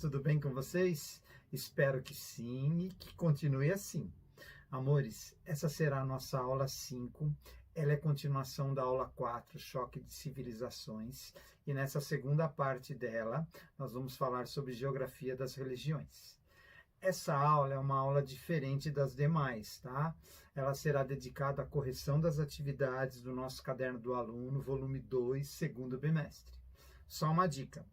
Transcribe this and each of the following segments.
tudo bem com vocês? Espero que sim e que continue assim. Amores, essa será a nossa aula 5. Ela é continuação da aula 4, Choque de Civilizações. E nessa segunda parte dela, nós vamos falar sobre Geografia das Religiões. Essa aula é uma aula diferente das demais, tá? Ela será dedicada à correção das atividades do nosso Caderno do Aluno, volume 2, segundo bimestre. Só uma dica.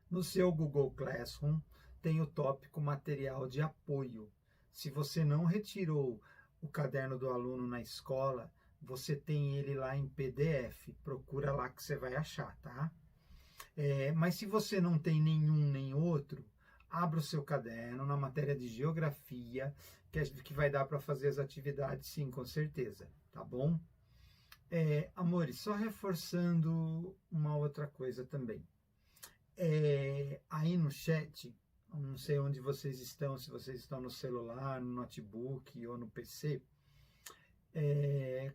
No seu Google Classroom tem o tópico material de apoio. Se você não retirou o caderno do aluno na escola, você tem ele lá em PDF. Procura lá que você vai achar, tá? Mas se você não tem nenhum nem outro, abra o seu caderno na matéria de geografia, que vai dar para fazer as atividades, sim, com certeza, tá bom? Amores, só reforçando uma outra coisa também. Aí no chat, não sei onde vocês estão, se vocês estão no celular, no notebook ou no PC,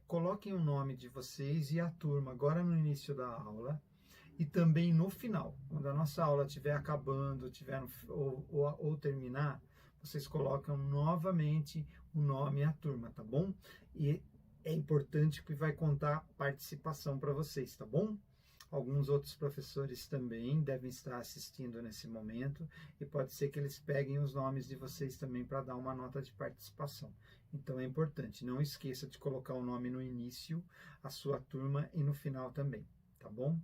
coloquem o nome de vocês e a turma agora no início da aula e também no final, quando a nossa aula estiver acabando, ou terminar, vocês colocam novamente o nome e a turma, tá bom? E é importante que vai contar participação para vocês, tá bom? Alguns outros professores também devem estar assistindo nesse momento e pode ser que eles peguem os nomes de vocês também para dar uma nota de participação. Então é importante, não esqueça de colocar o nome no início, a sua turma e no final também, tá bom?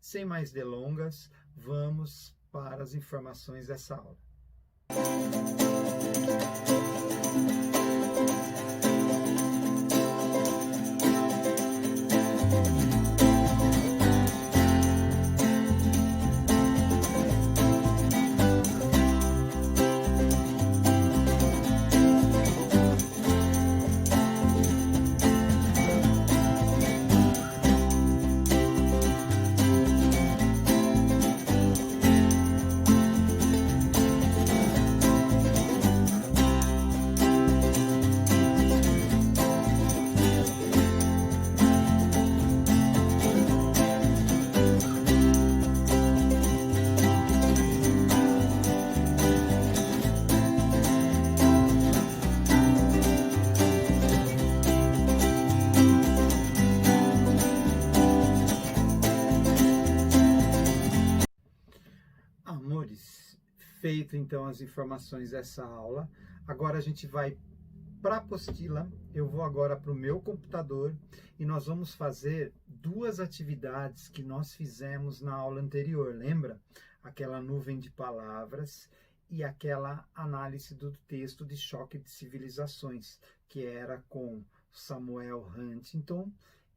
Sem mais delongas, vamos para as informações dessa aula. Amores, feito então as informações dessa aula, agora a gente vai para a apostila. Eu vou agora para o meu computador e nós vamos fazer duas atividades que nós fizemos na aula anterior, lembra? Aquela nuvem de palavras e aquela análise do texto de Choque de Civilizações, que era com Samuel Huntington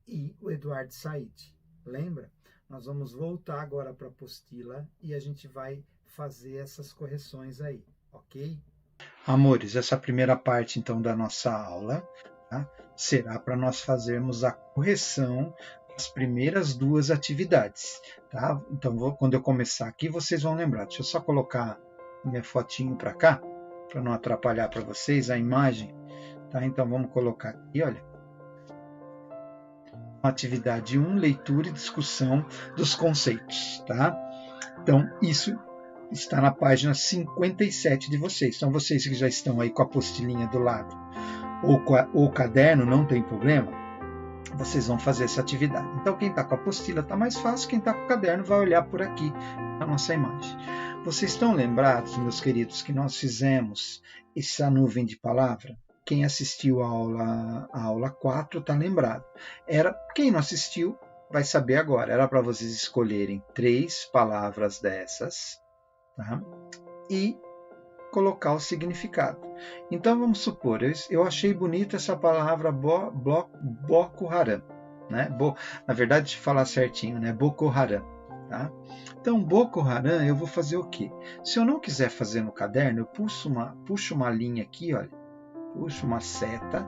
e o Eduardo Said, lembra? Nós vamos voltar agora para a apostila e a gente vai fazer essas correções aí, ok? Amores, essa primeira parte então da nossa aula, tá, será para nós fazermos a correção das primeiras duas atividades, tá? Então, quando eu começar aqui, vocês vão lembrar. Deixa eu só colocar minha fotinho para cá, para não atrapalhar para vocês a imagem, tá? Então, vamos colocar aqui, olha. Atividade 1, leitura e discussão dos conceitos, tá? Então, isso está na página 57 de vocês. Então, vocês que já estão aí com a apostilinha do lado ou com o caderno, não tem problema, vocês vão fazer essa atividade. Então, quem está com a apostila está mais fácil, quem está com o caderno vai olhar por aqui a nossa imagem. Vocês estão lembrados, meus queridos, que nós fizemos essa nuvem de palavra? Quem assistiu a aula 4 está lembrado. Quem não assistiu vai saber agora. Era para vocês escolherem 3 palavras dessas, tá? E colocar o significado. Então vamos supor, eu achei bonita essa palavra Boko Haram, né? Na verdade, deixa eu falar certinho, né? Boko Haram, tá? Então, Boko Haram, eu vou fazer o quê? Se eu não quiser fazer no caderno, eu puxo uma linha aqui, olha. Puxo uma seta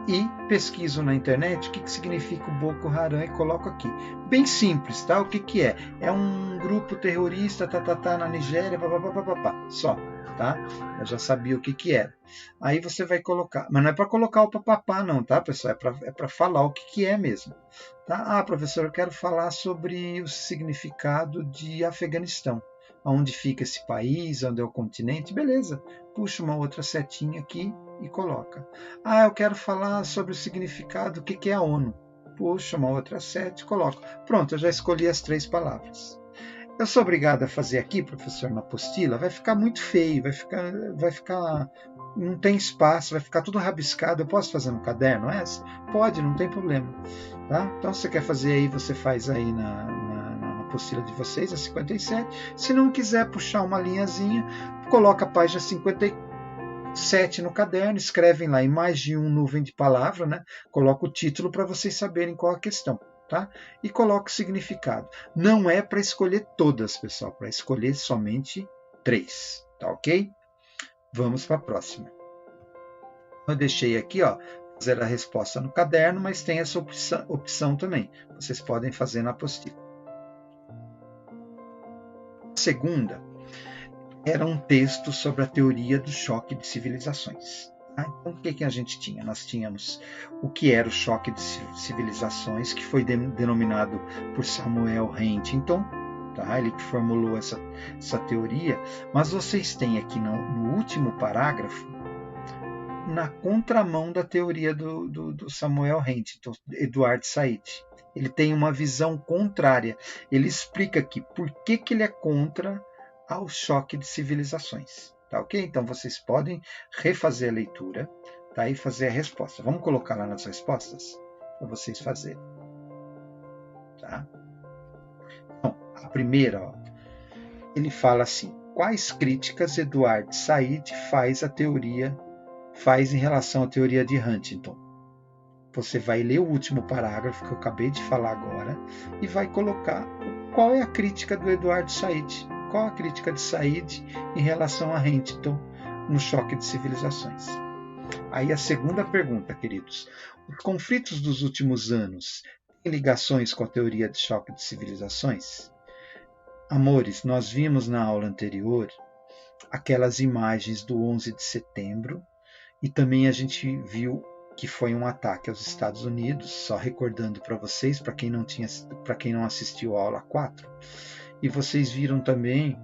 e pesquiso na internet o que significa o Boko Haram e coloco aqui. Bem simples, tá? O que é? É um grupo terrorista, na Nigéria, papapá, só, tá? Eu já sabia o que era. Aí você vai colocar, mas não é para colocar o papapá não, tá, pessoal? É para falar o que é mesmo, tá? Ah, professor, eu quero falar sobre o significado de Afeganistão. onde fica esse país, onde é o continente, beleza. Puxa uma outra setinha aqui e coloca. Ah, eu quero falar sobre o significado, o que é a ONU. Puxa uma outra seta e coloco. Pronto, eu já escolhi as 3 palavras. Eu sou obrigado a fazer aqui, professor, na apostila, vai ficar muito feio, vai ficar, não tem espaço, vai ficar tudo rabiscado. Eu posso fazer no caderno essa? Pode, não tem problema. Tá? Então, se você quer fazer aí, você faz aí na apostila de vocês, a 57. Se não quiser puxar uma linhazinha, coloca a página 57 no caderno, escrevem lá em mais de um nuvem de palavra, né? Coloca o título para vocês saberem qual a questão. Tá? E coloca o significado. Não é para escolher todas, pessoal, para escolher somente 3, tá ok? Vamos para a próxima. Eu deixei aqui, ó, fazer a resposta no caderno, mas tem essa opção também. Vocês podem fazer na apostila. A segunda era um texto sobre a teoria do choque de civilizações. Então, o que a gente tinha? Nós tínhamos o que era o choque de civilizações, que foi denominado por Samuel Huntington, tá? Ele que formulou essa teoria, mas vocês têm aqui no último parágrafo, na contramão da teoria do Samuel Huntington, Edward Said. Ele tem uma visão contrária. Ele explica aqui por que ele é contra ao choque de civilizações. Tá ok? Então vocês podem refazer a leitura, tá? E fazer a resposta. Vamos colocar lá nas respostas para vocês fazerem. Tá? Então, a primeira, ó, ele fala assim: quais críticas Edward Said faz em relação à teoria de Huntington? Você vai ler o último parágrafo que eu acabei de falar agora e vai colocar qual é a crítica do Edward Said. Qual a crítica de Said em relação a Huntington no choque de civilizações? Aí a segunda pergunta, queridos. Os conflitos dos últimos anos têm ligações com a teoria de choque de civilizações? Amores, nós vimos na aula anterior aquelas imagens do 11 de setembro e também a gente viu que foi um ataque aos Estados Unidos, só recordando para vocês, para quem não assistiu a aula 4. E vocês viram também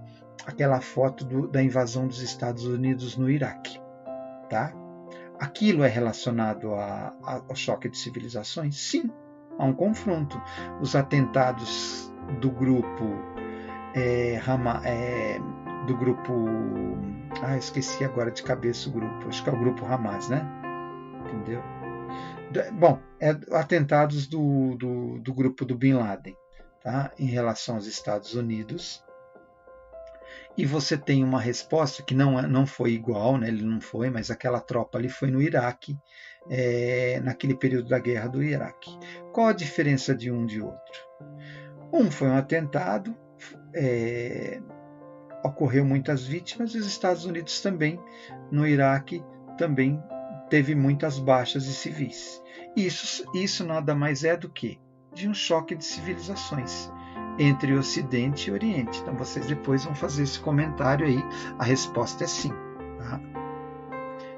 aquela foto da invasão dos Estados Unidos no Iraque. Tá? Aquilo é relacionado ao choque de civilizações? Sim, há um confronto. Os atentados do grupo esqueci agora de cabeça o grupo, acho que é o grupo Hamas, né? Entendeu? Bom, atentados do grupo do Bin Laden. Tá? Em relação aos Estados Unidos, e você tem uma resposta que não foi igual, né? Ele não foi, mas aquela tropa ali foi no Iraque, naquele período da guerra do Iraque. Qual a diferença de um de outro? Um foi um atentado, ocorreu muitas vítimas, e os Estados Unidos também, no Iraque, também teve muitas baixas de civis. Isso nada mais é do que de um choque de civilizações entre o Ocidente e o Oriente. Então vocês depois vão fazer esse comentário aí. A resposta é sim. Tá?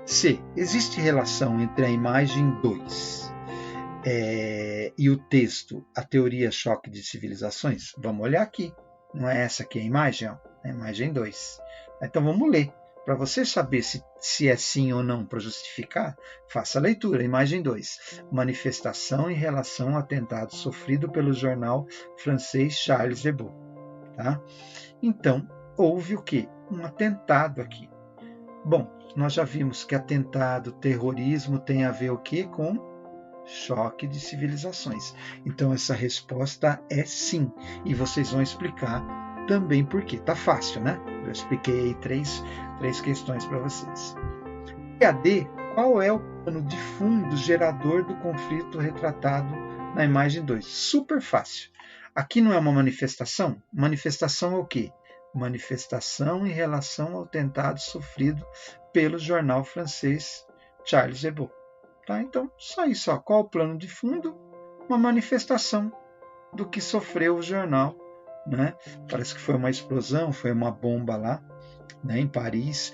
C. Existe relação entre a imagem 2 e o texto, a teoria choque de civilizações? Vamos olhar aqui. Não é essa aqui a imagem? Ó? É a imagem 2. Então vamos ler. Para você saber se é sim ou não para justificar, faça a leitura. Imagem 2. Manifestação em relação ao atentado sofrido pelo jornal francês Charles Hebdo. Tá? Então, houve o quê? Um atentado aqui. Bom, nós já vimos que atentado, terrorismo tem a ver o quê? Com choque de civilizações. Então, essa resposta é sim. E vocês vão explicar também por quê. Tá fácil, né? Eu expliquei aí três questões para vocês. E a D, qual é o plano de fundo gerador do conflito retratado na imagem 2? Super fácil. Aqui não é uma manifestação? Manifestação é o quê? Manifestação em relação ao atentado sofrido pelo jornal francês Charles Hebdo. Tá? Então, só isso. Ó. Qual o plano de fundo? Uma manifestação do que sofreu o jornal. Né? Parece que foi uma explosão, foi uma bomba lá, né, em Paris,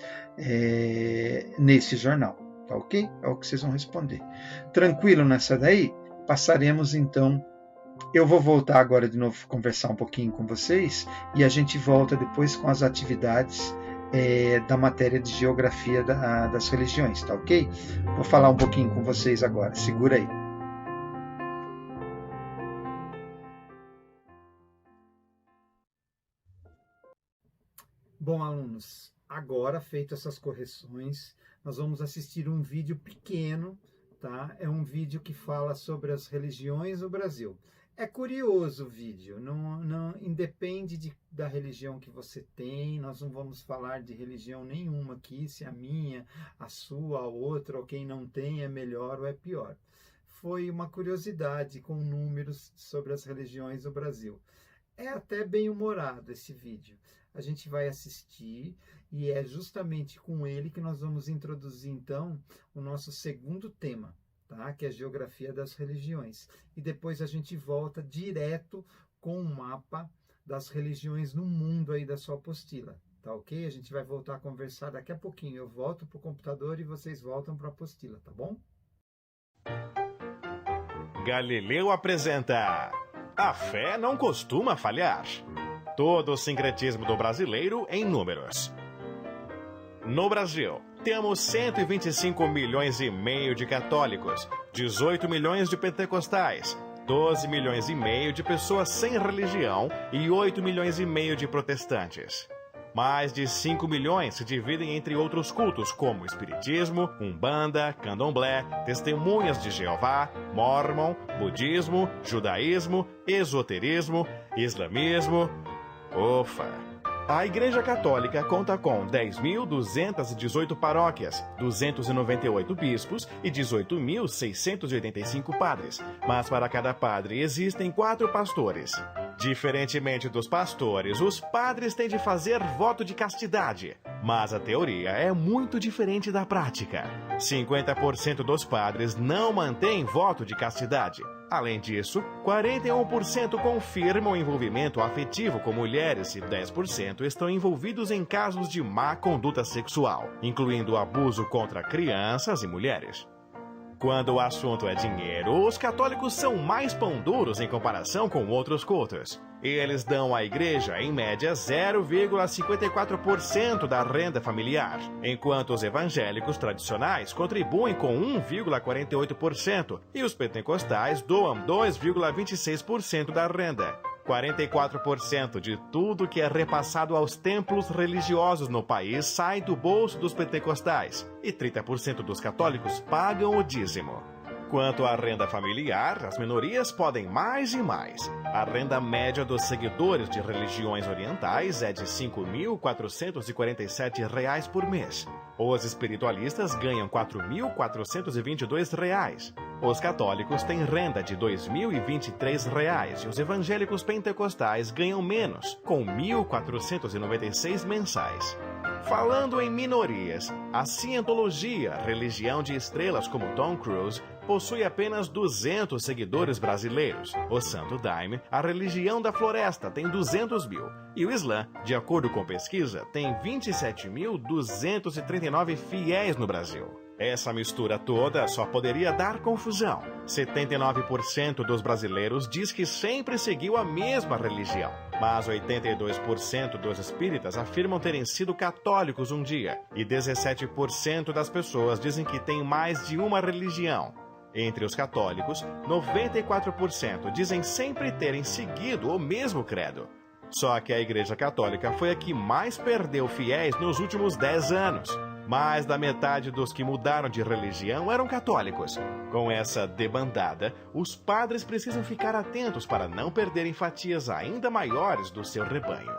nesse jornal. Tá ok? É o que vocês vão responder. Tranquilo nessa daí? Passaremos então Eu vou voltar agora de novo conversar um pouquinho com vocês e a gente volta depois com as atividades da matéria de geografia das religiões, tá ok? Vou falar um pouquinho com vocês agora, segura aí. Bom, alunos, agora feitas essas correções, nós vamos assistir um vídeo pequeno, tá? É um vídeo que fala sobre as religiões do Brasil. É curioso o vídeo, não independe da religião que você tem, nós não vamos falar de religião nenhuma aqui, se a minha, a sua, a outra, ou quem não tem é melhor ou é pior. Foi uma curiosidade com números sobre as religiões do Brasil. É até bem humorado esse vídeo. A gente vai assistir e é justamente com ele que nós vamos introduzir então o nosso segundo tema, tá? Que é a geografia das religiões. E depois a gente volta direto com o mapa das religiões no mundo aí da sua apostila, tá ok? A gente vai voltar a conversar daqui a pouquinho. Eu volto para o computador e vocês voltam para a apostila, tá bom? Galileu apresenta: A fé não costuma falhar. Todo o sincretismo do brasileiro em números. No Brasil, temos 125 milhões e meio de católicos, 18 milhões de pentecostais, 12 milhões e meio de pessoas sem religião e 8 milhões e meio de protestantes. Mais de 5 milhões se dividem entre outros cultos, como Espiritismo, Umbanda, Candomblé, Testemunhas de Jeová, Mórmon, Budismo, Judaísmo, Esoterismo, Islamismo. A Igreja Católica conta com 10.218 paróquias, 298 bispos e 18.685 padres, mas para cada padre existem 4 pastores. Diferentemente dos pastores, os padres têm de fazer voto de castidade, mas a teoria é muito diferente da prática. 50% dos padres não mantêm voto de castidade. Além disso, 41% confirmam envolvimento afetivo com mulheres e 10% estão envolvidos em casos de má conduta sexual, incluindo abuso contra crianças e mulheres. Quando o assunto é dinheiro, os católicos são mais pão duros em comparação com outros cultos. Eles dão à igreja, em média, 0,54% da renda familiar, enquanto os evangélicos tradicionais contribuem com 1,48% e os pentecostais doam 2,26% da renda. 44% de tudo que é repassado aos templos religiosos no país sai do bolso dos pentecostais e 30% dos católicos pagam o dízimo. Quanto à renda familiar, as minorias podem mais e mais. A renda média dos seguidores de religiões orientais é de R$ 5.447 por mês. Os espiritualistas ganham R$ 4.422. Os católicos têm renda de R$ 2.023 e os evangélicos pentecostais ganham menos, com R$ 1.496 mensais. Falando em minorias, a Cientologia, religião de estrelas como Tom Cruise, possui apenas 200 seguidores brasileiros. O Santo Daime, a religião da floresta, tem 200 mil. E o Islã, de acordo com pesquisa, tem 27.239 fiéis no Brasil. Essa mistura toda só poderia dar confusão. 79% dos brasileiros diz que sempre seguiu a mesma religião, mas 82% dos espíritas afirmam terem sido católicos um dia, e 17% das pessoas dizem que têm mais de uma religião. Entre os católicos, 94% dizem sempre terem seguido o mesmo credo. Só que a Igreja Católica foi a que mais perdeu fiéis nos últimos 10 anos. Mais da metade dos que mudaram de religião eram católicos. Com essa debandada, os padres precisam ficar atentos para não perderem fatias ainda maiores do seu rebanho.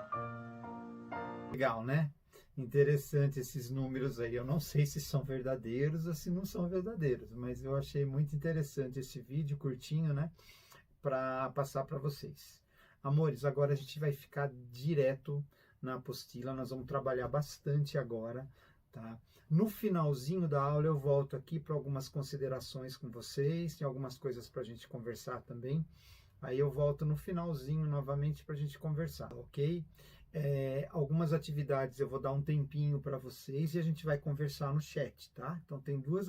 Legal, né? Interessante esses números aí. Eu não sei se são verdadeiros ou se não são verdadeiros, mas eu achei muito interessante esse vídeo curtinho, né? Para passar para vocês. Amores, agora a gente vai ficar direto na apostila. Nós vamos trabalhar bastante agora. Tá? No finalzinho da aula eu volto aqui para algumas considerações com vocês, tem algumas coisas para a gente conversar também, aí eu volto no finalzinho novamente para a gente conversar, ok? Algumas atividades eu vou dar um tempinho para vocês e a gente vai conversar no chat, tá? Então tem duas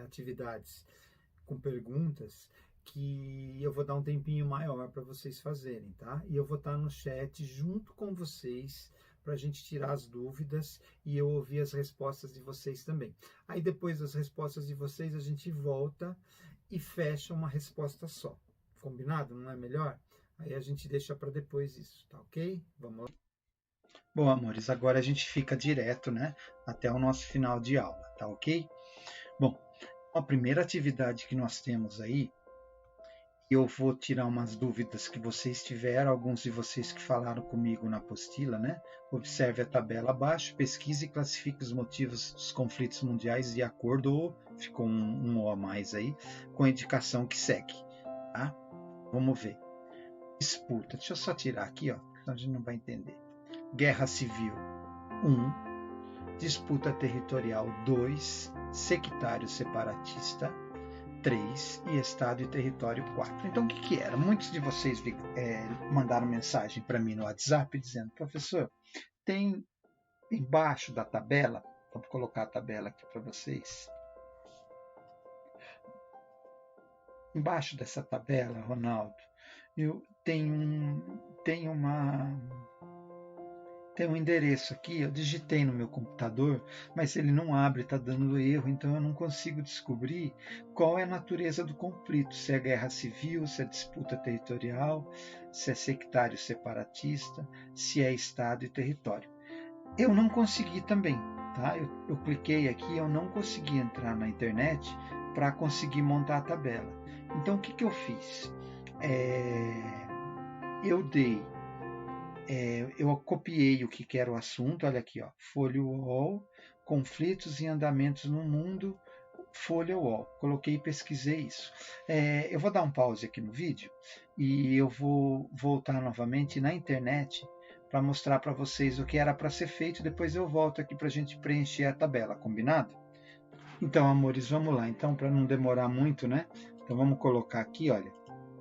atividades com perguntas que eu vou dar um tempinho maior para vocês fazerem, tá? E eu vou estar no chat junto com vocês para a gente tirar as dúvidas e eu ouvir as respostas de vocês também. Aí depois das respostas de vocês a gente volta e fecha uma resposta só. Combinado? Não é melhor? Aí a gente deixa para depois isso, tá ok? Vamos lá. Bom, amores, agora a gente fica direto, né, até o nosso final de aula, tá ok? Bom, a primeira atividade que nós temos aí, eu vou tirar umas dúvidas que vocês tiveram, alguns de vocês que falaram comigo na apostila, né? Observe a tabela abaixo, pesquise e classifique os motivos dos conflitos mundiais de acordo, ficou um O a mais aí, com a indicação que segue, tá? Vamos ver. Disputa, deixa eu só tirar aqui, ó, senão a gente não vai entender. Guerra Civil 1, disputa territorial 2, sectário separatista 3 e Estado e Território 4. Então, o que era? Muitos de vocês mandaram mensagem para mim no WhatsApp dizendo: professor, tem embaixo da tabela, vou colocar a tabela aqui para vocês. Embaixo dessa tabela, Ronaldo, tem um endereço aqui, eu digitei no meu computador, mas ele não abre, está dando erro, então eu não consigo descobrir qual é a natureza do conflito, se é guerra civil, se é disputa territorial, se é sectário separatista, se é Estado e território. Eu não consegui também, tá? Eu cliquei aqui, eu não consegui entrar na internet para conseguir montar a tabela. Então o que eu fiz? Eu copiei o que era o assunto, olha aqui, ó, Folha UOL, conflitos e andamentos no mundo, Folha UOL. Coloquei e pesquisei isso. Eu vou dar um pause aqui no vídeo e eu vou voltar novamente na internet para mostrar para vocês o que era para ser feito. Depois eu volto aqui para a gente preencher a tabela, combinado? Então, amores, vamos lá. Então, para não demorar muito, né? Então, vamos colocar aqui, olha.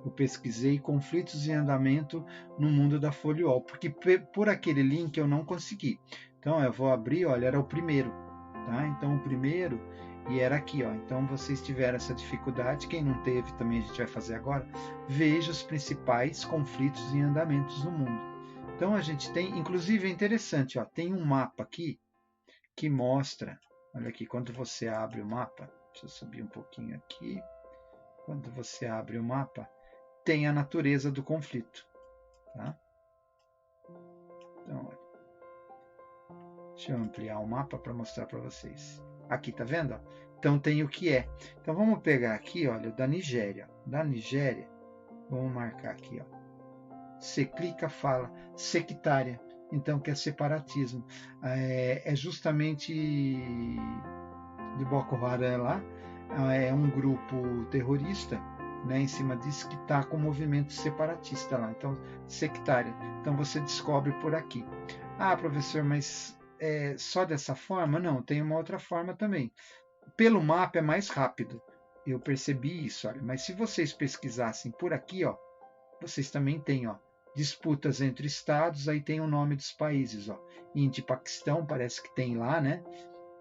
Eu pesquisei conflitos em andamento no mundo da Folha UOL, porque por aquele link eu não consegui. Então eu vou abrir, olha, era o primeiro, tá? Então o primeiro, e era aqui, ó. Então vocês tiveram essa dificuldade, quem não teve também a gente vai fazer agora. Veja os principais conflitos em andamentos no mundo. Então a gente tem, inclusive é interessante, ó, tem um mapa aqui que mostra, olha aqui, quando você abre o mapa, deixa eu subir um pouquinho aqui, quando você abre o mapa, tem a natureza do conflito. Tá? Então, olha. Deixa eu ampliar o mapa para mostrar para vocês. Aqui, tá vendo? Então tem o que é. Então vamos pegar aqui, olha, o da Nigéria. Da Nigéria, vamos marcar aqui, ó. Você clica, fala sectária. Então, que é separatismo. É justamente de Boko Haram lá. É um grupo terrorista, né, em cima disso, que está com o movimento separatista lá, então sectária. Então você descobre por aqui. Ah, professor, mas só dessa forma? Não, tem uma outra forma também. Pelo mapa é mais rápido. Eu percebi isso, olha. Mas se vocês pesquisassem por aqui, ó, vocês também têm, ó, disputas entre estados, aí tem o nome dos países, ó. Índia e Paquistão, parece que tem lá, né?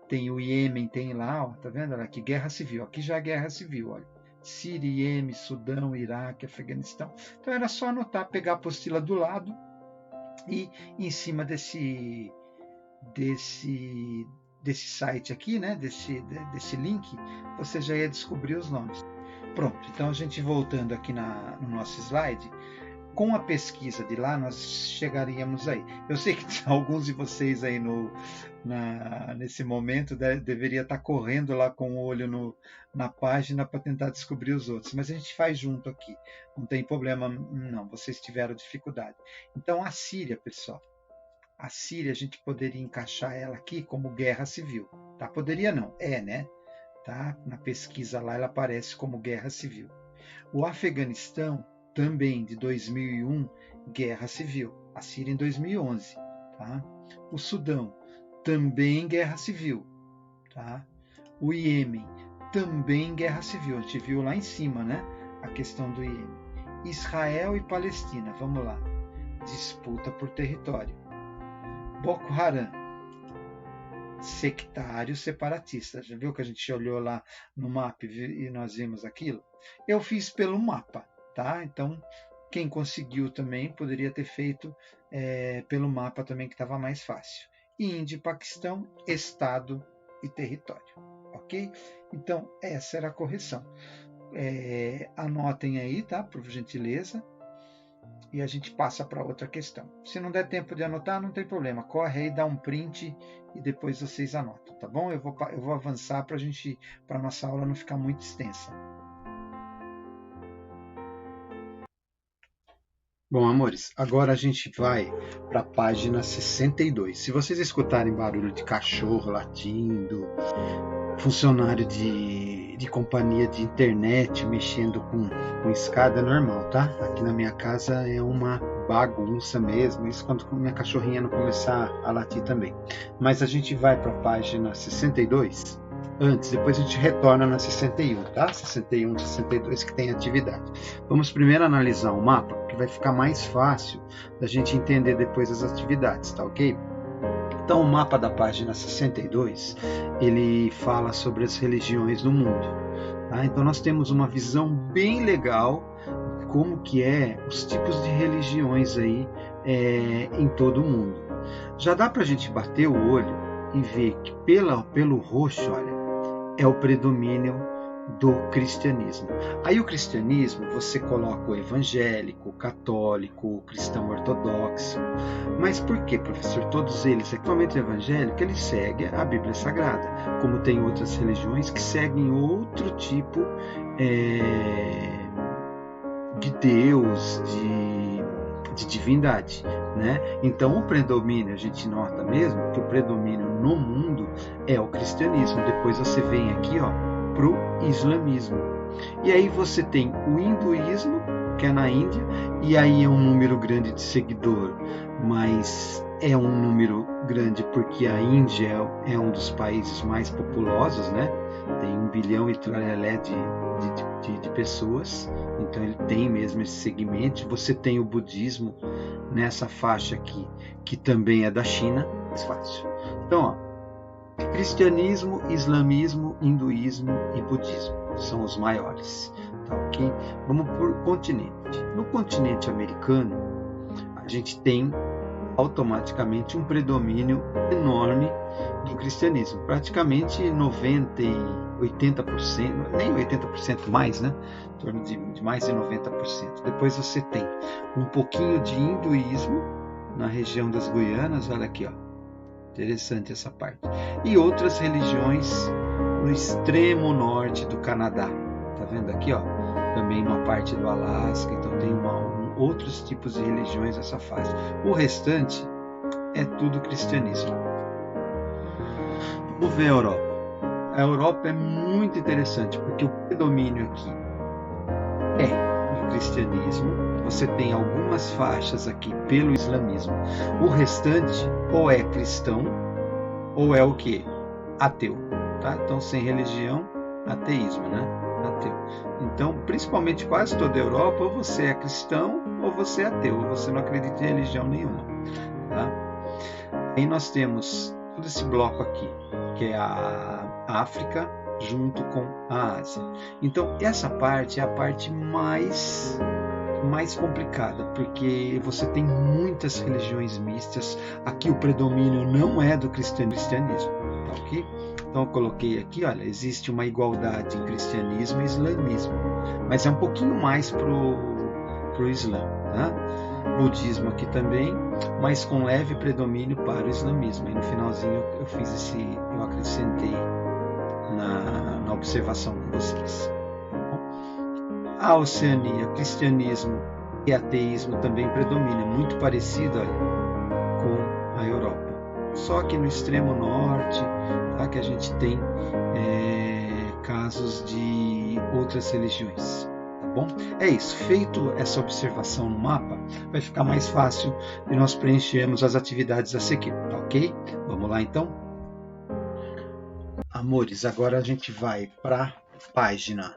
Tem o Iêmen, tem lá, ó, tá vendo? Olha aqui, guerra civil. Aqui já é guerra civil, olha. Síria, Iêmen, Sudão, Iraque, Afeganistão. Então era só anotar, pegar a apostila do lado e em cima desse site aqui, né, desse link, você já ia descobrir os nomes. Pronto, então a gente voltando aqui no nosso slide, com a pesquisa de lá, nós chegaríamos aí. Eu sei que alguns de vocês aí nesse momento deveria estar correndo lá com o olho na página para tentar descobrir os outros, mas a gente faz junto aqui, não tem problema não, vocês tiveram dificuldade. Então a Síria, pessoal, a Síria a gente poderia encaixar ela aqui como guerra civil, tá? Poderia não, né? Tá? Na pesquisa lá ela aparece como guerra civil. O Afeganistão também de 2001, guerra civil. A Síria em 2011, tá? O Sudão também guerra civil, tá? O Iêmen também guerra civil. A gente viu lá em cima, né? A questão do Iêmen. Israel e Palestina, vamos lá. Disputa por território. Boko Haram sectários separatistas. Já viu que a gente olhou lá no mapa e nós vimos aquilo? Eu fiz pelo mapa, tá? Então, quem conseguiu também poderia ter feito pelo mapa também, que estava mais fácil. Índia e Paquistão, estado e território, ok? Então, essa era a correção. Anotem aí, tá? Por gentileza. E a gente passa para outra questão. Se não der tempo de anotar, não tem problema. Corre aí, dá um print e depois vocês anotam, tá bom? Eu vou avançar para a nossa aula não ficar muito extensa. Bom, amores, agora a gente vai para a página 62. Se vocês escutarem barulho de cachorro latindo, funcionário de companhia de internet mexendo com escada, é normal, tá? Aqui na minha casa é uma bagunça mesmo, isso quando minha cachorrinha não começar a latir também. Mas a gente vai para a página 62 antes, depois a gente retorna na 61, tá? 61, 62 que tem atividade. Vamos primeiro analisar o mapa, que vai ficar mais fácil da gente entender depois as atividades, tá ok? Então, o mapa da página 62, ele fala sobre as religiões do mundo. Tá? Então, nós temos uma visão bem legal de como que os tipos de religiões aí em todo o mundo. Já dá para a gente bater o olho e ver que pelo roxo, olha, é o predomínio do cristianismo. Aí o cristianismo, você coloca o evangélico, o católico, o cristão ortodoxo. Mas por que, professor? Todos eles, principalmente o evangélico, ele segue a Bíblia Sagrada, como tem outras religiões que seguem outro tipo de Deus, de divindade, né? Então o predomínio, a gente nota mesmo que o predomínio no mundo é o cristianismo. Depois você vem aqui, para o islamismo. E aí você tem o hinduísmo, que é na Índia, e aí é um número grande de seguidor, mas é um número grande porque a Índia é um dos países mais populosos, né? Tem 1 bilhão e tralhalé de pessoas, então ele tem mesmo esse segmento. Você tem o budismo nessa faixa aqui, que também é da China, mais fácil. Então, cristianismo, islamismo, hinduísmo e budismo são os maiores, tá ok? Vamos por continente. No continente americano, a gente tem automaticamente um predomínio enorme do cristianismo, praticamente 90% e 80%, nem 80% mais, né? Em torno de mais de 90%. Depois você tem um pouquinho de hinduísmo na região das Guianas, olha aqui, interessante essa parte. E outras religiões no extremo norte do Canadá. Tá vendo aqui, também uma parte do Alasca, então tem outros tipos de religiões nessa fase. O restante é tudo cristianismo. Vamos ver a Europa. A Europa é muito interessante, porque o predomínio aqui é do cristianismo. Você tem algumas faixas aqui pelo islamismo. O restante ou é cristão ou é o quê? Ateu. Tá? Então, sem religião, ateísmo, né? Ateu. Então, principalmente quase toda a Europa, ou você é cristão ou você é ateu, ou você não acredita em religião nenhuma. Tá? Aí nós temos todo esse bloco aqui, que é a África junto com a Ásia. Então, essa parte é a parte mais complicada, porque você tem muitas religiões mistas. Aqui o predomínio não é do cristianismo, tá ok? Então eu coloquei aqui, olha, existe uma igualdade em cristianismo e islamismo, mas é um pouquinho mais pro Islã, tá? Budismo aqui também, mas com leve predomínio para o islamismo. E no finalzinho eu acrescentei na observação com vocês. A Oceania, cristianismo e ateísmo também predominam, muito parecido com a Europa. Só que no extremo norte, tá, que a gente tem casos de outras religiões. Tá bom? É isso. Feito essa observação no mapa, vai ficar mais fácil de nós preenchermos as atividades a seguir, tá ok? Vamos lá então? Amores, agora a gente vai para a página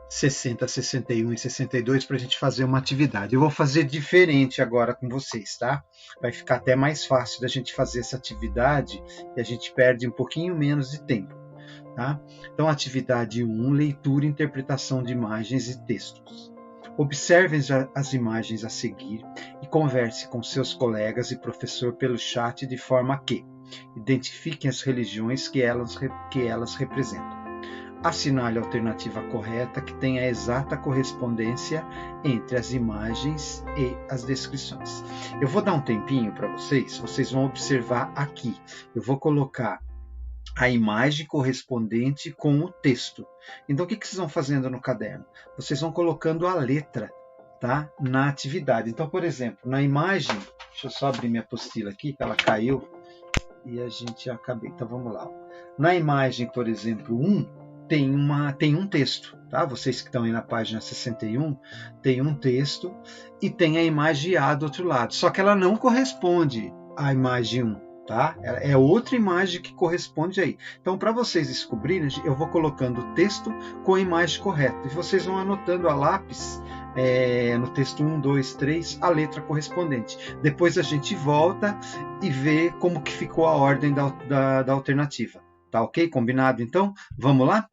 60, 61 e 62 para a gente fazer uma atividade. Eu vou fazer diferente agora com vocês, tá? Vai ficar até mais fácil da gente fazer essa atividade e a gente perde um pouquinho menos de tempo, tá? Então, atividade 1, leitura e interpretação de imagens e textos. Observem as imagens a seguir e converse com seus colegas e professor pelo chat de forma que identifiquem as religiões que elas representam. Assinale a alternativa correta que tenha a exata correspondência entre as imagens e as descrições. Eu vou dar um tempinho para vocês vão observar aqui. Eu vou colocar a imagem correspondente com o texto. Então, o que vocês vão fazendo no caderno? Vocês vão colocando a letra, tá, na atividade. Então, por exemplo, na imagem, deixa eu só abrir minha apostila aqui, que ela caiu e a gente acabei. Então, vamos lá. Na imagem, por exemplo, 1, tem um texto, tá? Vocês que estão aí na página 61, tem um texto e tem a imagem A do outro lado. Só que ela não corresponde à imagem 1, tá? É outra imagem que corresponde aí. Então, para vocês descobrirem, eu vou colocando o texto com a imagem correta. E vocês vão anotando a lápis, no texto 1, 2, 3, a letra correspondente. Depois a gente volta e vê como que ficou a ordem da alternativa. Tá ok? Combinado? Então, vamos lá?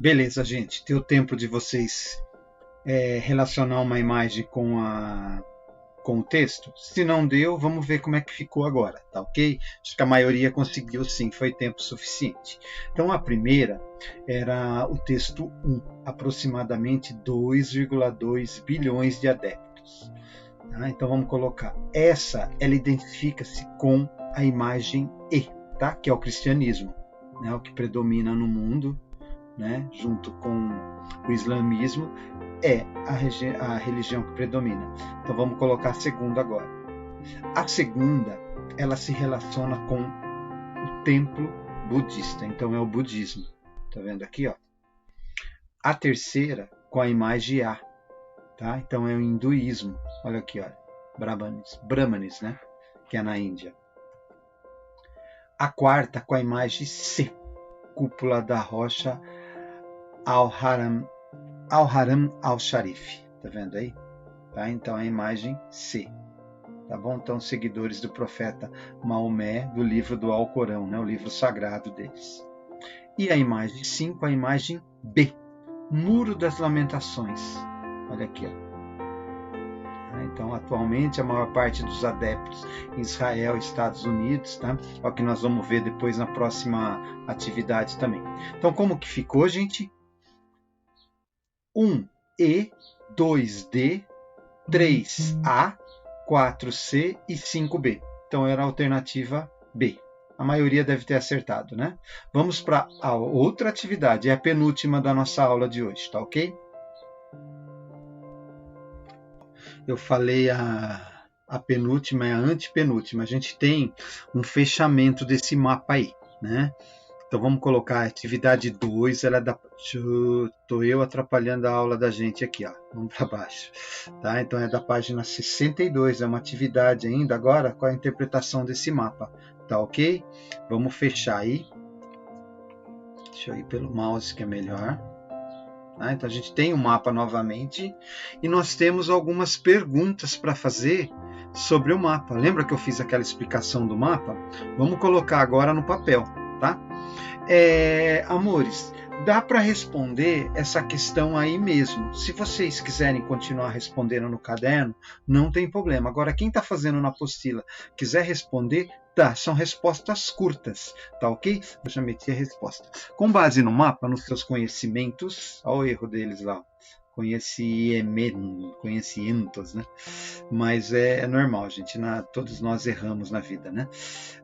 Beleza, gente. Deu tempo de vocês relacionar uma imagem com o texto? Se não deu, vamos ver como é que ficou agora, tá ok? Acho que a maioria conseguiu sim, foi tempo suficiente. Então, a primeira era o texto 1, aproximadamente 2,2 bilhões de adeptos. Tá? Então, vamos colocar. Ela identifica-se com a imagem E, tá? Que é o cristianismo, né? O que predomina no mundo, né? Junto com o islamismo. é a religião que predomina. Então vamos colocar a segunda agora. A segunda, ela se relaciona com o templo budista, então é o budismo. Tá vendo aqui, ó? A terceira, com a imagem A, tá? Então é o hinduísmo. Olha aqui, ó. Brahmanes, né? Que é na Índia. A quarta, com a imagem C, cúpula da rocha Al-Haram Al-Sharif. Tá vendo aí? Tá? Então é a imagem C. Tá bom? Então, seguidores do profeta Maomé, do livro do Alcorão, né? O livro sagrado deles. E a imagem 5, a imagem B, Muro das Lamentações. Olha aqui, ó. Então, atualmente, a maior parte dos adeptos em Israel e Estados Unidos, tá? É o que nós vamos ver depois na próxima atividade também. Então, como que ficou, gente? 1E, 2D, 3A, 4C e 5B. Então, era a alternativa B. A maioria deve ter acertado, né? Vamos para a outra atividade, é a penúltima da nossa aula de hoje, tá ok? Eu falei a penúltima é a antepenúltima. A gente tem um fechamento desse mapa aí, né? Então vamos colocar a atividade 2, ela é da... Estou eu atrapalhando a aula da gente aqui, ó. Vamos para baixo. Tá? Então é da página 62, é uma atividade ainda agora com a interpretação desse mapa. Tá ok? Vamos fechar aí. Deixa eu ir pelo mouse que é melhor. Então a gente tem o mapa novamente e nós temos algumas perguntas para fazer sobre o mapa. Lembra que eu fiz aquela explicação do mapa? Vamos colocar agora no papel, tá? Amores, dá para responder essa questão aí mesmo. Se vocês quiserem continuar respondendo no caderno, não tem problema. Agora, quem está fazendo na apostila quiser responder, tá, são respostas curtas, tá ok? Eu já meti a resposta. Com base no mapa, nos seus conhecimentos, olha o erro deles lá, conhecimentos, né? Mas é normal, gente, todos nós erramos na vida, né?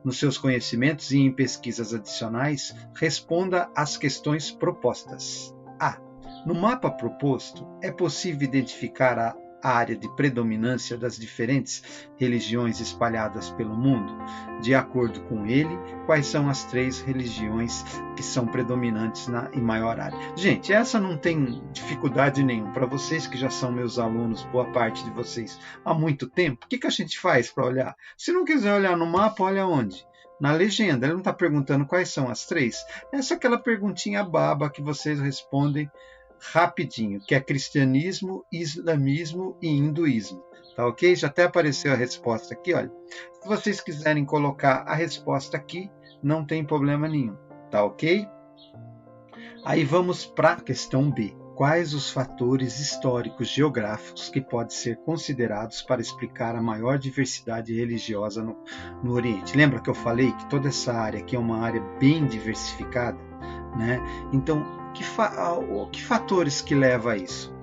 Nos seus conhecimentos e em pesquisas adicionais, responda às questões propostas. A. No mapa proposto, é possível identificar a área de predominância das diferentes religiões espalhadas pelo mundo? De acordo com ele, quais são as 3 religiões que são predominantes em maior área? Gente, essa não tem dificuldade nenhuma. Para vocês que já são meus alunos, boa parte de vocês, há muito tempo, o que a gente faz para olhar? Se não quiser olhar no mapa, olha onde? Na legenda. Ele não está perguntando quais são as 3? Essa é aquela perguntinha baba que vocês respondem rapidinho, que é cristianismo, islamismo e hinduísmo, tá ok? Já até apareceu a resposta aqui, olha. Se vocês quiserem colocar a resposta aqui, não tem problema nenhum, tá ok? Aí vamos para a questão B. Quais os fatores históricos geográficos que podem ser considerados para explicar a maior diversidade religiosa no Oriente? Lembra que eu falei que toda essa área aqui é uma área bem diversificada, né? Então, que fatores que levam a isso?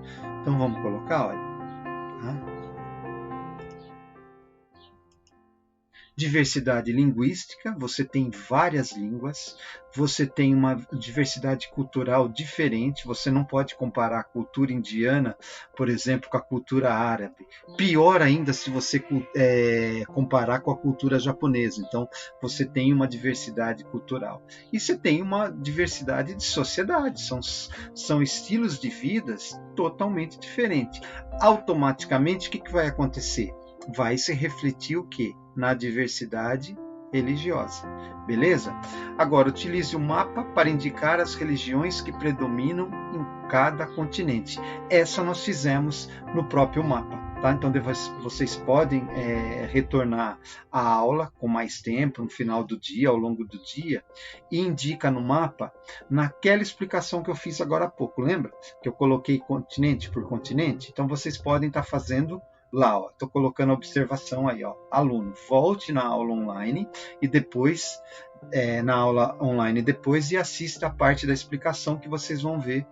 Então vamos colocar, olha. Tá? Diversidade linguística, você tem várias línguas, você tem uma diversidade cultural diferente, você não pode comparar a cultura indiana, por exemplo, com a cultura árabe. Pior ainda se você comparar com a cultura japonesa. Então, você tem uma diversidade cultural. E você tem uma diversidade de sociedade, são estilos de vidas totalmente diferentes. Automaticamente, o que vai acontecer? Vai se refletir o quê? Na diversidade religiosa. Beleza? Agora, utilize o mapa para indicar as religiões que predominam em cada continente. Essa nós fizemos no próprio mapa. Tá? Então, vocês podem retornar à aula com mais tempo, no final do dia, ao longo do dia, e indica no mapa, naquela explicação que eu fiz agora há pouco. Lembra? Que eu coloquei continente por continente? Então, vocês podem estar fazendo lá, ó, estou colocando a observação aí, ó, aluno, volte na aula online e depois na aula online depois e assista a parte da explicação que vocês vão ver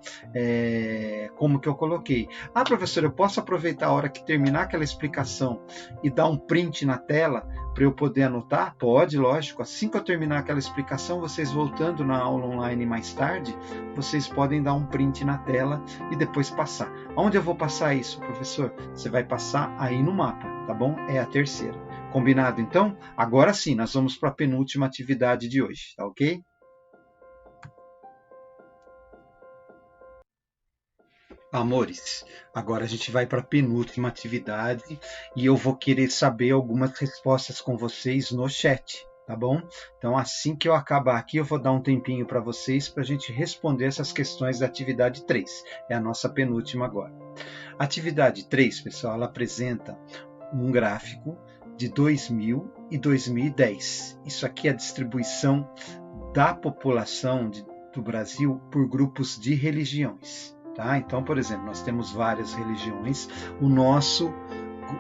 como que eu coloquei. Ah, professor, eu posso aproveitar a hora que terminar aquela explicação e dar um print na tela para eu poder anotar? Pode, lógico. Assim que eu terminar aquela explicação, vocês voltando na aula online mais tarde, vocês podem dar um print na tela e depois passar. Onde eu vou passar isso, professor? Você vai passar aí no mapa, tá bom? É a terceira. Combinado, então? Agora sim, nós vamos para a penúltima atividade de hoje, tá ok? Amores, agora a gente vai para a penúltima atividade e eu vou querer saber algumas respostas com vocês no chat, tá bom? Então, assim que eu acabar aqui, eu vou dar um tempinho para vocês para a gente responder essas questões da atividade 3. É a nossa penúltima agora. A atividade 3, pessoal, ela apresenta um gráfico de 2000 e 2010. Isso aqui é a distribuição da população do Brasil por grupos de religiões. Tá? Então, por exemplo, nós temos várias religiões.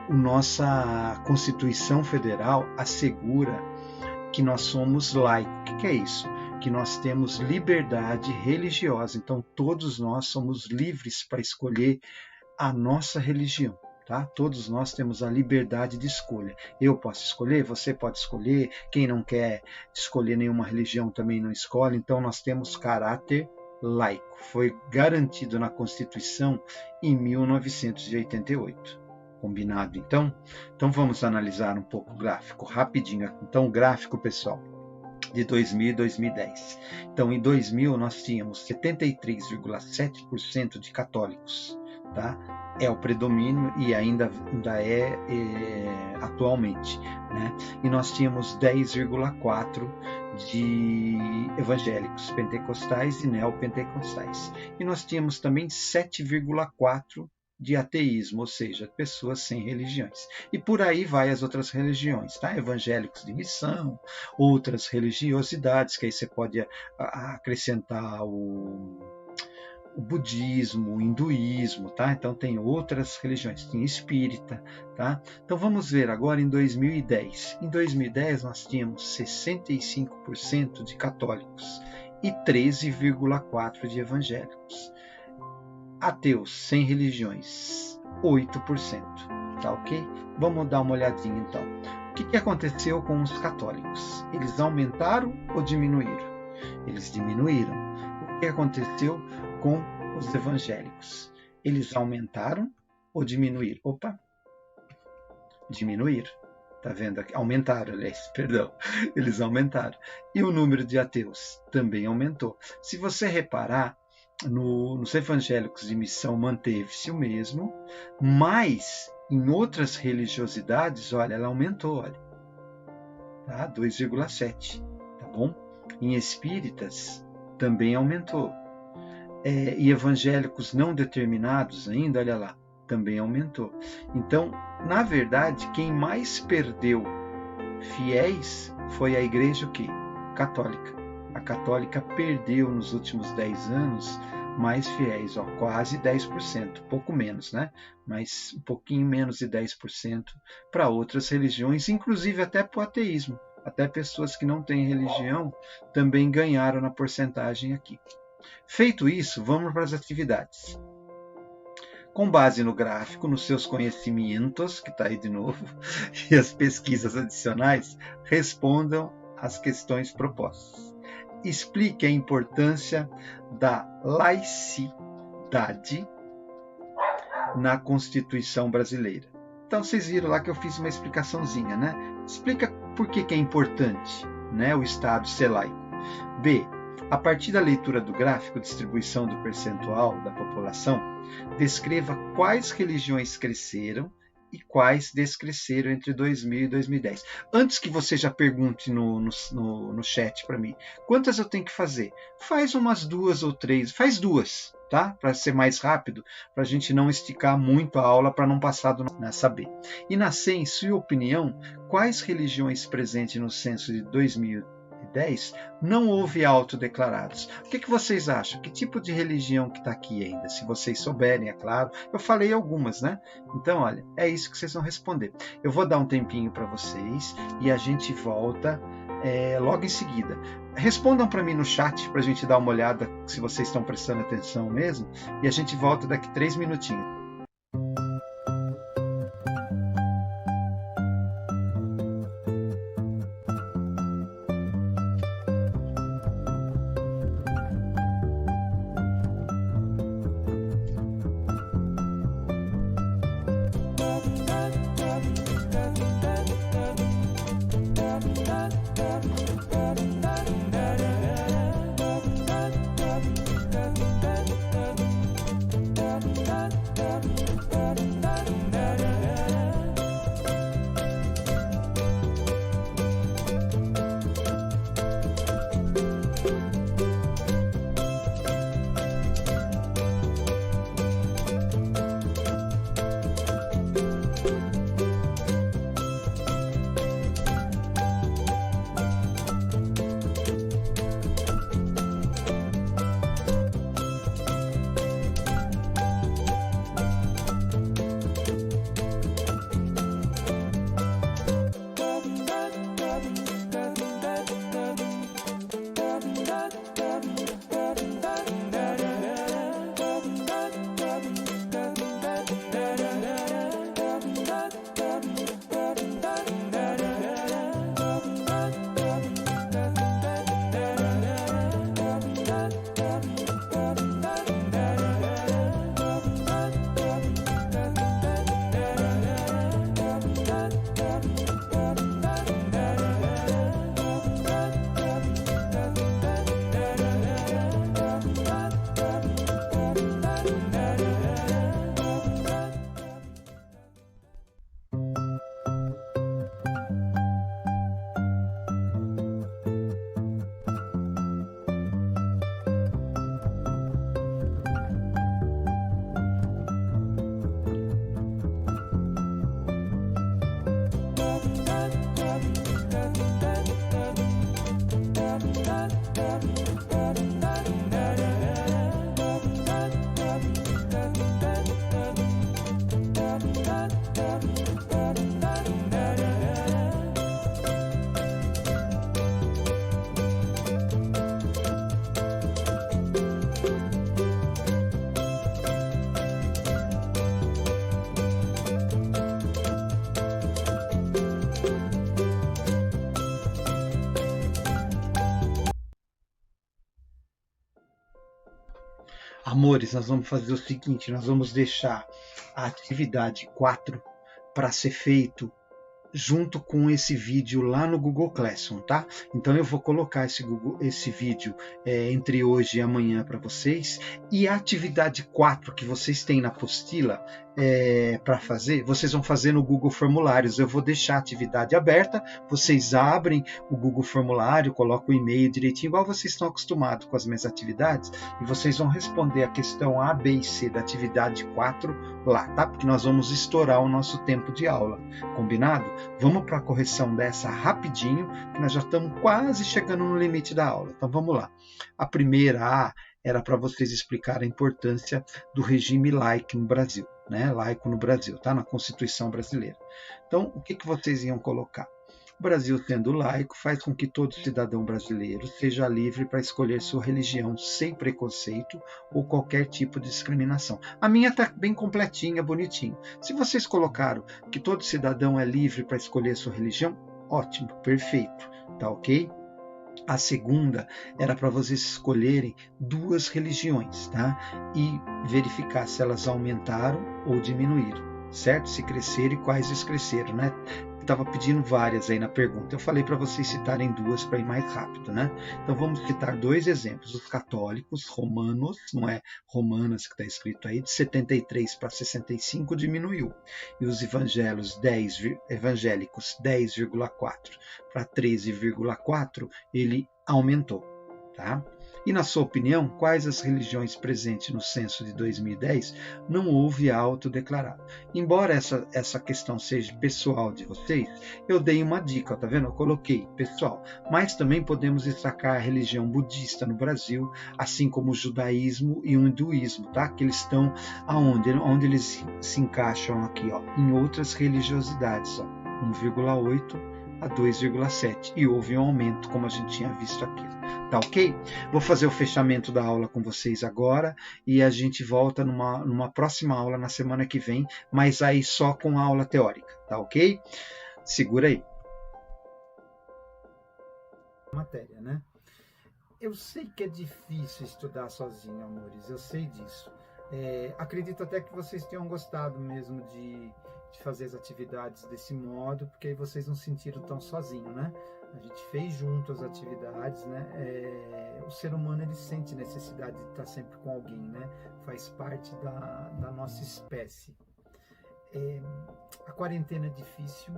Nossa Constituição Federal assegura que nós somos laicos. O que é isso? Que nós temos liberdade religiosa. Então, todos nós somos livres para escolher a nossa religião. Tá? Todos nós temos a liberdade de escolha. Eu posso escolher, você pode escolher, quem não quer escolher nenhuma religião também não escolhe, então nós temos caráter laico. Foi garantido na Constituição em 1988. Combinado, então? Então vamos analisar um pouco o gráfico, rapidinho. Então o gráfico, pessoal, de 2000 e 2010. Então em 2000 nós tínhamos 73,7% de católicos, tá? É o predomínio e ainda é atualmente, né? E nós tínhamos 10,4% de evangélicos pentecostais e neopentecostais. E nós tínhamos também 7,4% de ateísmo, ou seja, pessoas sem religiões. E por aí vai as outras religiões, tá? Evangélicos de missão, outras religiosidades, que aí você pode acrescentar o budismo, o hinduísmo, tá? Então tem outras religiões, tem espírita, tá? Então vamos ver agora em 2010. Em 2010 nós tínhamos 65% de católicos e 13,4% de evangélicos. Ateus, sem religiões, 8%, tá ok? Vamos dar uma olhadinha então. O que aconteceu com os católicos? Eles aumentaram ou diminuíram? Eles diminuíram. O que aconteceu com os evangélicos? Eles aumentaram ou diminuíram? Opa! Diminuíram. Tá vendo aqui? Aumentaram, aliás, perdão. Eles aumentaram. E o número de ateus também aumentou. Se você reparar, nos evangélicos de missão manteve-se o mesmo, mas em outras religiosidades, olha, ela aumentou, olha. Tá? 2,7%, tá bom? Em espíritas também aumentou. E evangélicos não determinados ainda, olha lá, também aumentou. Então, na verdade, quem mais perdeu fiéis foi a igreja o quê? Católica. A católica perdeu nos últimos 10 anos mais fiéis, quase 10%, pouco menos, né? Mas um pouquinho menos de 10% para outras religiões, inclusive até para o ateísmo. Até pessoas que não têm religião também ganharam na porcentagem aqui. Feito isso, vamos para as atividades. Com base no gráfico, nos seus conhecimentos, que está aí de novo, e as pesquisas adicionais, respondam às questões propostas. Explique a importância da laicidade na Constituição brasileira. Então, vocês viram lá que eu fiz uma explicaçãozinha, né? Explica por que é importante, né, o Estado ser laico. B. A partir da leitura do gráfico, distribuição do percentual da população, descreva quais religiões cresceram e quais descresceram entre 2000 e 2010. Antes que você já pergunte no chat para mim, quantas eu tenho que fazer? Faz umas 2 ou 3, faz 2, tá? Para ser mais rápido, para a gente não esticar muito a aula, para não passar na saber. E na C, em sua opinião, quais religiões presentes no censo de 2010 não houve autodeclarados? O que vocês acham? Que tipo de religião que está aqui ainda? Se vocês souberem, é claro. Eu falei algumas, né? Então, olha, é isso que vocês vão responder. Eu vou dar um tempinho para vocês e a gente volta logo em seguida. Respondam para mim no chat para a gente dar uma olhada se vocês estão prestando atenção mesmo, e a gente volta daqui 3 minutinhos. Amores, nós vamos fazer o seguinte, nós vamos deixar a atividade 4 para ser feito junto com esse vídeo lá no Google Classroom, tá? Então eu vou colocar esse vídeo entre hoje e amanhã para vocês, e a atividade 4 que vocês têm na apostila para fazer, vocês vão fazer no Google Formulários. Eu vou deixar a atividade aberta, vocês abrem o Google Formulário, colocam o e-mail direitinho, igual vocês estão acostumados com as minhas atividades, e vocês vão responder a questão A, B e C da atividade 4 lá, tá? Porque nós vamos estourar o nosso tempo de aula, combinado? Vamos para a correção dessa rapidinho, que nós já estamos quase chegando no limite da aula. Então vamos lá. A primeira era para vocês explicar a importância do regime laico no Brasil, né? Laico no Brasil, tá? Na Constituição brasileira. Então, o que vocês iam colocar? O Brasil, sendo laico, faz com que todo cidadão brasileiro seja livre para escolher sua religião sem preconceito ou qualquer tipo de discriminação. A minha está bem completinha, bonitinho. Se vocês colocaram que todo cidadão é livre para escolher sua religião, ótimo, perfeito, tá ok? A segunda era para vocês escolherem 2 religiões, tá? E verificar se elas aumentaram ou diminuíram, certo? Se cresceram e quais descresceram, né? Estava pedindo várias aí na pergunta. Eu falei para vocês citarem 2 para ir mais rápido, né? Então vamos citar 2 exemplos. Os católicos romanos, não é romanas que está escrito aí, de 73 para 65 diminuiu. E os evangélicos 10,4 para 13,4 ele aumentou, tá? E na sua opinião, quais as religiões presentes no censo de 2010 não houve autodeclarado? Embora essa questão seja pessoal de vocês, eu dei uma dica, tá vendo? Eu coloquei pessoal, mas também podemos destacar a religião budista no Brasil, assim como o judaísmo e o hinduísmo, tá? Que eles estão onde eles se encaixam aqui, ó, em outras religiosidades, ó, 1,8 a 2,7 e houve um aumento, como a gente tinha visto aqui. Tá ok? Vou fazer o fechamento da aula com vocês agora e a gente volta numa próxima aula na semana que vem, mas aí só com a aula teórica, tá ok? Segura aí. Matéria, né? Eu sei que é difícil estudar sozinho, amores, eu sei disso. Acredito até que vocês tenham gostado mesmo de fazer as atividades desse modo, porque aí vocês não se sentiram tão sozinhos, né? A gente fez junto as atividades, né? O ser humano, ele sente necessidade de estar sempre com alguém, né? Faz parte da nossa espécie. A quarentena é difícil,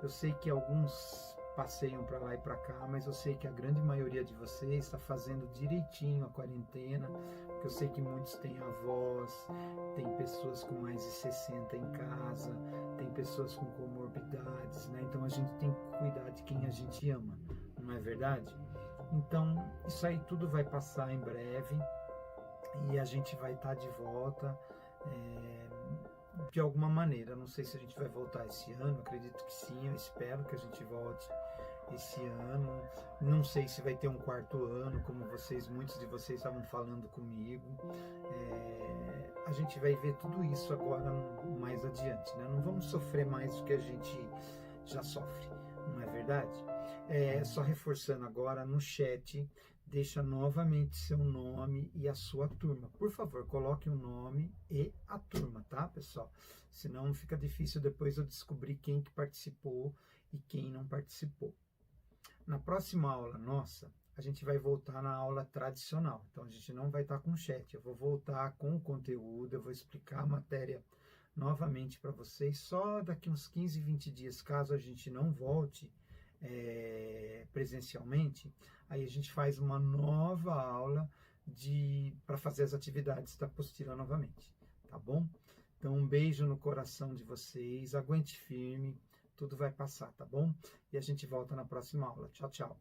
eu sei que alguns passeiam para lá e para cá, mas eu sei que a grande maioria de vocês está fazendo direitinho a quarentena, porque eu sei que muitos têm avós, tem pessoas com mais de 60 em casa, tem pessoas com comorbidades, né? Então a gente tem que cuidar de quem a gente ama, não é verdade? Então isso aí tudo vai passar em breve e a gente vai estar de volta de alguma maneira. Não sei se a gente vai voltar esse ano, acredito que sim, eu espero que a gente volte esse ano. Não sei se vai ter um quarto ano, como muitos de vocês estavam falando comigo. A gente vai ver tudo isso agora mais adiante, né? Não vamos sofrer mais do que a gente já sofre, não é verdade? Só reforçando agora no chat, deixa novamente seu nome e a sua turma. Por favor, coloque o nome e a turma, tá, pessoal? Senão fica difícil depois eu descobrir quem que participou e quem não participou. Na próxima aula nossa, a gente vai voltar na aula tradicional. Então, a gente não vai estar com chat. Eu vou voltar com o conteúdo, eu vou explicar a matéria novamente para vocês. Só daqui uns 15, 20 dias, caso a gente não volte presencialmente, aí a gente faz uma nova aula para fazer as atividades da apostila novamente, tá bom? Então, um beijo no coração de vocês, aguente firme, tudo vai passar, tá bom? E a gente volta na próxima aula. Tchau, tchau.